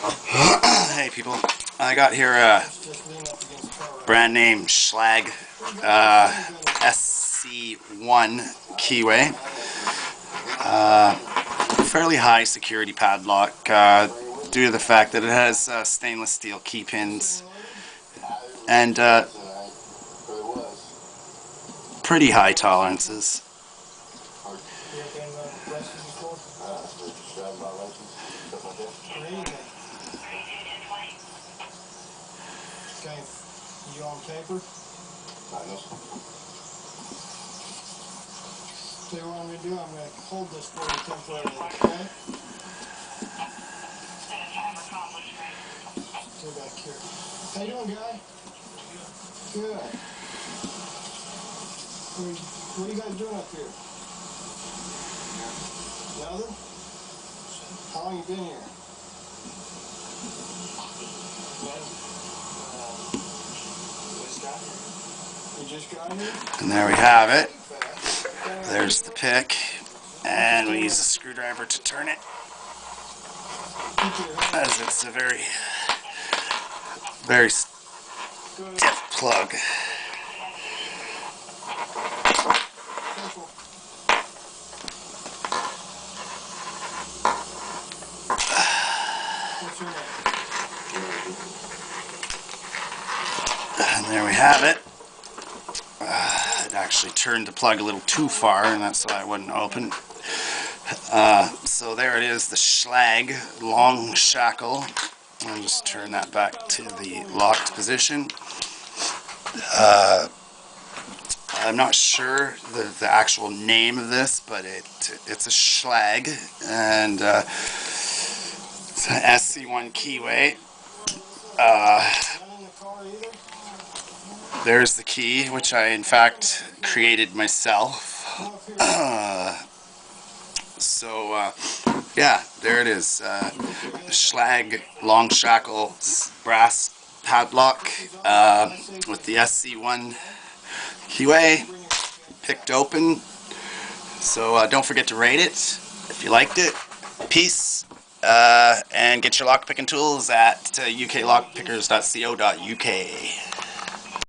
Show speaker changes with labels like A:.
A: Hey people, I got here a brand name SCHLAGE SC1 keyway. Fairly high security padlock due to the fact that it has stainless steel key pins and pretty high tolerances.
B: Okay, you on paper? So what I'm going to do, I'm going to hold this for you temporarily, okay? Go back here. How you doing, guy? Good. What are you guys doing up here? Nothing? How long you been here? You just got here?
A: And there we have it. There's the pick, and we use a screwdriver to turn it, as it's a very stiff plug. And there we have it. It actually turned the plug a little too far, and that's why it wouldn't open. So there it is, the SCHLAGE long shackle. I'll just turn that back to the locked position. I'm not sure the actual name of this, but it's a SCHLAGE, and it's an SC1 keyway. There's the key, which I in fact created myself. Yeah, there it is. SCHLAGE long shackle brass padlock with the SC1 keyway picked open. So don't forget to rate it if you liked it. Peace. And get your lockpicking tools at uklockpickers.co.uk.